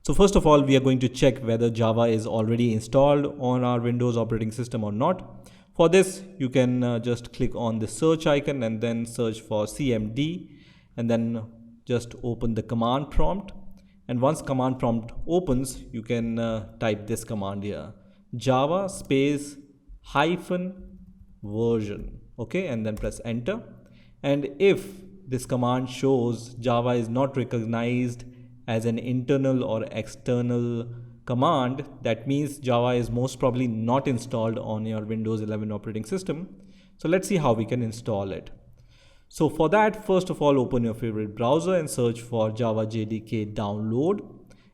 So first of all, we are going to check whether Java is already installed on our Windows operating system or not. For this, you can just click on the search icon and then search for CMD, and then just open the command prompt. And once command prompt opens, you can type this command here, Java space hyphen version, okay, and then press enter. And if this command shows Java is not recognized as an internal or external command, that means Java is most probably not installed on your Windows 11 operating system. So let's see how we can install it. So for that, first of all, open your favorite browser and search for Java JDK download.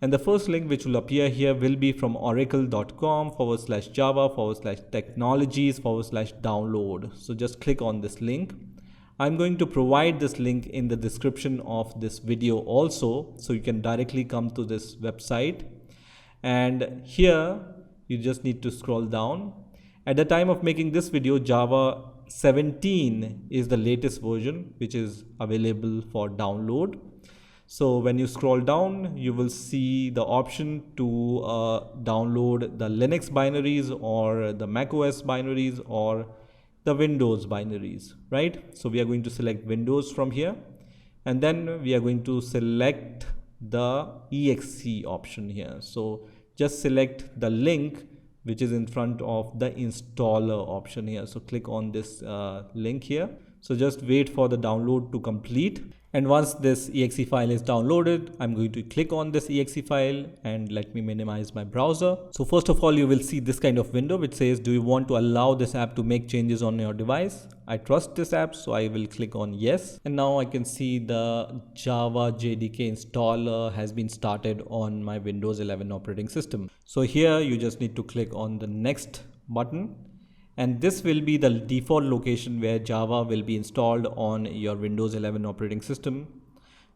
And the first link which will appear here will be from oracle.com/java/technologies/download. So just click on this link. I'm going to provide this link in the description of this video also, so you can directly come to this website. And here you just need to scroll down. At the time of making this video, Java 17 is the latest version which is available for download. So when you scroll down, you will see the option to download the Linux binaries or the macOS binaries or the Windows binaries, right? So we are going to select Windows from here, and then we are going to select the exe option here. So just select the link which is in front of the installer option here. So click on this link here. So just wait for the download to complete. And once this exe file is downloaded, I'm going to click on this exe file and let me minimize my browser. So first of all, you will see this kind of window which says, do you want to allow this app to make changes on your device? I trust this app, so I will click on yes. And now I can see the Java JDK installer has been started on my Windows 11 operating system. So here you just need to click on the next button. And this will be the default location where Java will be installed on your Windows 11 operating system.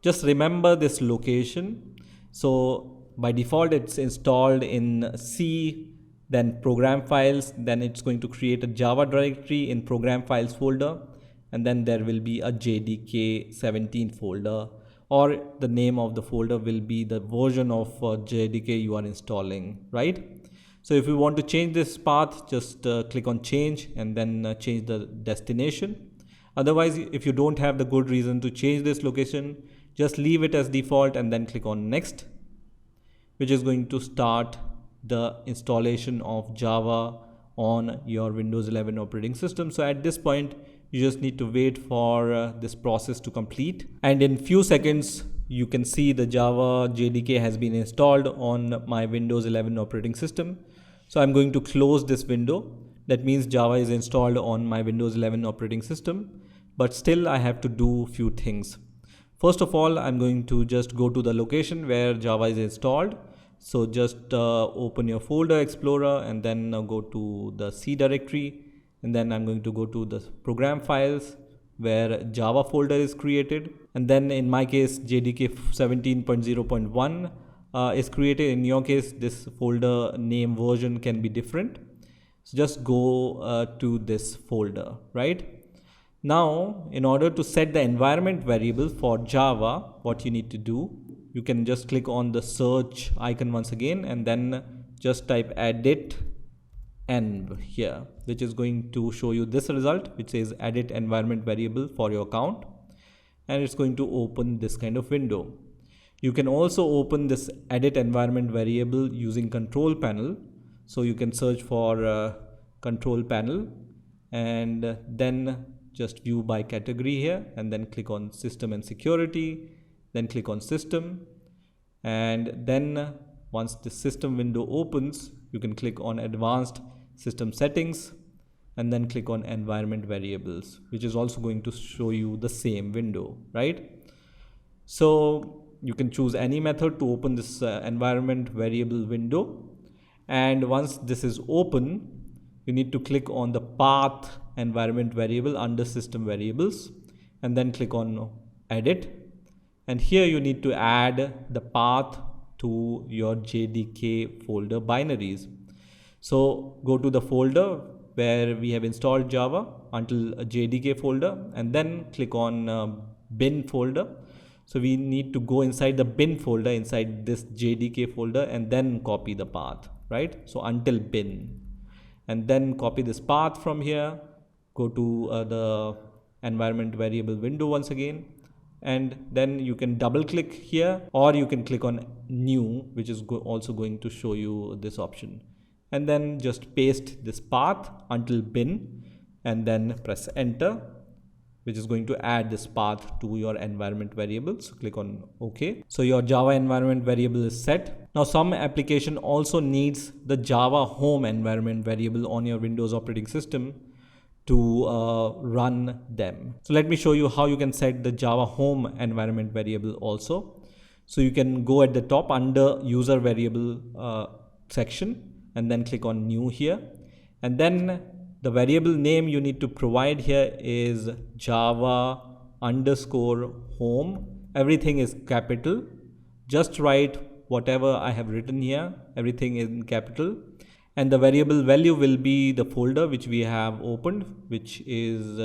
Just remember this location. So by default, it's installed in C, then program files, then it's going to create a Java directory in program files folder. And then there will be a JDK 17 folder, or the name of the folder will be the version of JDK you are installing, right? So if you want to change this path, just click on change and then change the destination. Otherwise, if you don't have the good reason to change this location, just leave it as default and then click on next, which is going to start the installation of Java on your Windows 11 operating system. So at this point, you just need to wait for this process to complete. And in few seconds, you can see the Java JDK has been installed on my Windows 11 operating system. So I'm going to close this window. That means Java is installed on my Windows 11 operating system, but still I have to do few things. First of all, I'm going to just go to the location where Java is installed. So just open your folder explorer and then go to the C directory. And then I'm going to go to the program files where Java folder is created. And then in my case, JDK 17.0.1 is created. In your case, this folder name version can be different. So just go to this folder, right? Now, in order to set the environment variable for Java, what you need to do, you can just click on the search icon once again and then just type edit env here, which is going to show you this result, which says edit environment variable for your account. And it's going to open this kind of window. You can also open this edit environment variable using control panel. So you can search for control panel and then just view by category here and then click on system and security, then click on system. And then once the system window opens, you can click on advanced system settings and then click on environment variables, which is also going to show you the same window, right? So you can choose any method to open this environment variable window. And once this is open, you need to click on the path environment variable under system variables and then click on edit. And here you need to add the path to your JDK folder binaries. So go to the folder where we have installed Java until a JDK folder and then click on bin folder. So we need to go inside the bin folder, inside this JDK folder, and then copy the path, right? So until bin, and then copy this path from here, go to the environment variable window once again, and then you can double click here, or you can click on new, which is also going to show you this option, and then just paste this path until bin, and then press enter, which is going to add this path to your environment variable. So click on OK. So your Java environment variable is set. Now some application also needs the Java home environment variable on your Windows operating system to run them. So let me show you how you can set the Java home environment variable also. So you can go at the top under user variable section, and then click on new here, and then the variable name you need to provide here is Java underscore home. Everything is capital. Just write whatever I have written here, everything in capital. And the variable value will be the folder which we have opened, which is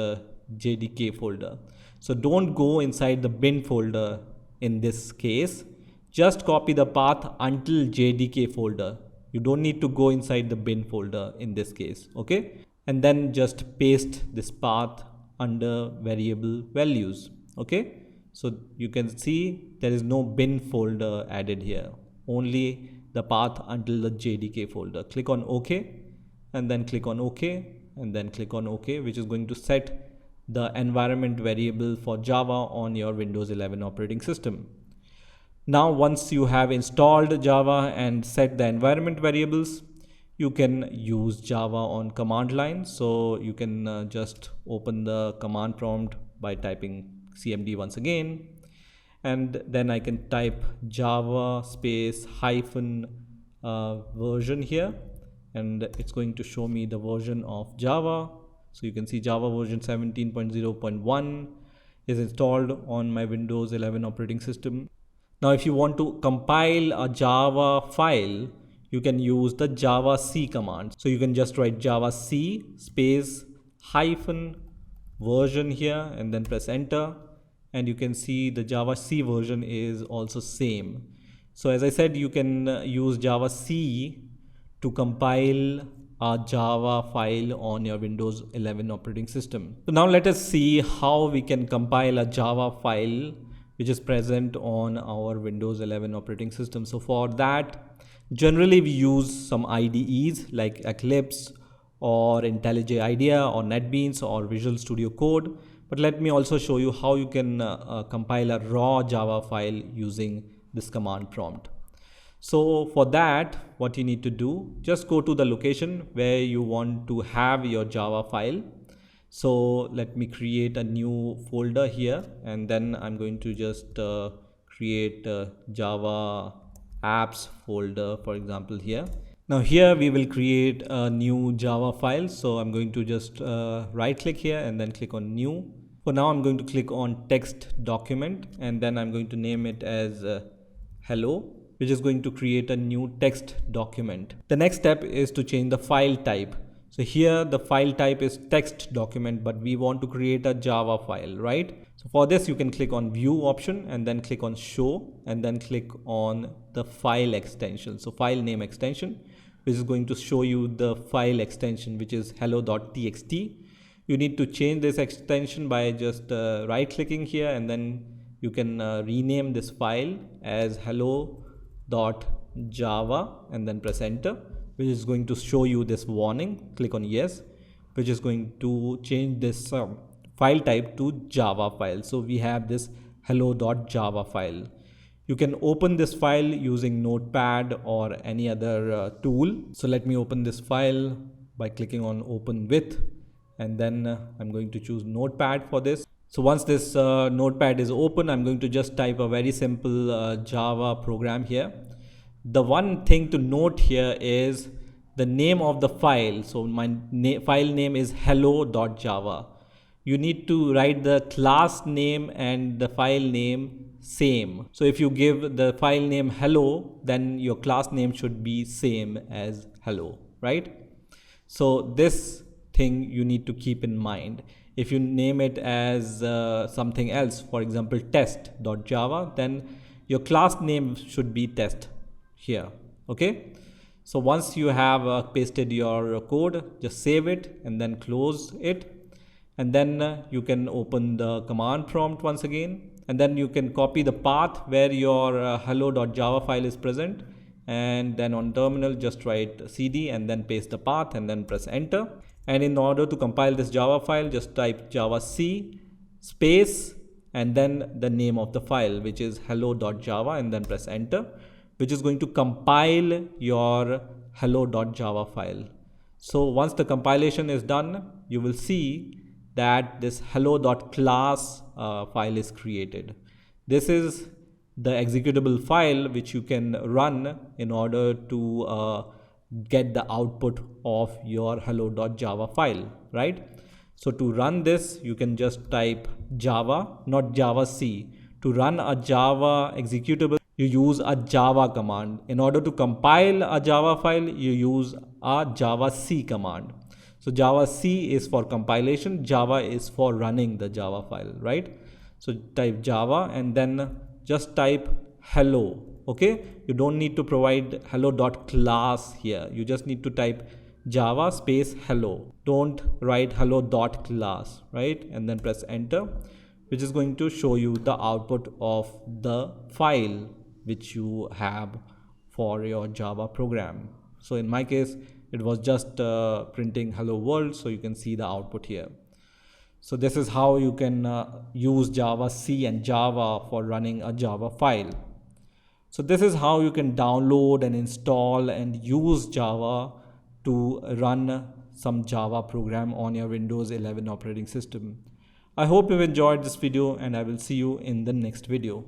JDK folder. So don't go inside the bin folder in this case. Just copy the path until JDK folder. You don't need to go inside the bin folder in this case, okay? And then just paste this path under variable values, okay? So you can see there is no bin folder added here, only the path until the JDK folder. Click on OK, and then click on OK, and then click on OK, which is going to set the environment variable for Java on your Windows 11 operating system. Now once you have installed Java and set the environment variables, you can use Java on command line. So you can just open the command prompt by typing cmd once again, and then I can type Java space hyphen version here, and it's going to show me the version of Java. So you can see Java version 17.0.1 is installed on my Windows 11 operating system. Now if you want to compile a Java file, you can use the javac command. So you can just write javac space hyphen version here, and then press enter, and you can see the javac version is also same. So as I said, you can use javac to compile a Java file on your Windows 11 operating system. So now let us see how we can compile a Java file which is present on our Windows 11 operating system. So for that, generally we use some IDEs like Eclipse or IntelliJ IDEA or NetBeans or Visual Studio Code. But let me also show you how you can compile a raw Java file using this command prompt. So for that, what you need to do, just go to the location where you want to have your Java file. So let me create a new folder here, and then I'm going to just create a Java apps folder, for example, here. Now here we will create a new Java file. So I'm going to just right click here and then click on new. For now I'm going to click on text document, and then I'm going to name it as hello, which is going to create a new text document. The next step is to change the file type. So here the file type is text document, but we want to create a Java file, right? So for this you can click on view option and then click on show, and then click on the file extension. So file name extension, which is going to show you the file extension, which is hello.txt. You need to change this extension by just right clicking here, and then you can rename this file as hello.java and then press enter, which is going to show you this warning. Click on yes, which is going to change this file type to Java file. So we have this hello.java file. You can open this file using Notepad or any other tool. So let me open this file by clicking on open with, and then I'm going to choose Notepad for this. So once this Notepad is open, I'm going to just type a very simple Java program here. The one thing to note here is the name of the file. So my file name is hello.java. You need to write the class name and the file name same. So if you give the file name hello, then your class name should be same as hello, right? So this thing you need to keep in mind. If you name it as something else, for example test.java, then your class name should be test here. Okay, so once you have pasted your code, just save it and then close it, and then you can open the command prompt once again, and then you can copy the path where your hello.java file is present, and then on terminal just write cd and then paste the path and then press enter. And in order to compile this Java file, just type java c space and then the name of the file, which is hello.java, and then press enter, which is going to compile your hello.java file. So once the compilation is done, you will see that this hello.class file is created. This is the executable file which you can run in order to get the output of your hello.java file, right? So to run this, you can just type java, not java c. To run a Java executable, you use a Java command. In order to compile a Java file, you use a Java C command. So Java C is for compilation, Java is for running the Java file, right? So type Java and then just type hello. Okay, you don't need to provide hello.class here. You just need to type Java space hello. Don't write hello.class, right? And then press enter, which is going to show you the output of the file which you have for your Java program. So in my case, it was just printing hello world, so you can see the output here. So this is how you can use Java C and Java for running a Java file. So this is how you can download and install and use Java to run some Java program on your Windows 11 operating system. I hope you've enjoyed this video, and I will see you in the next video.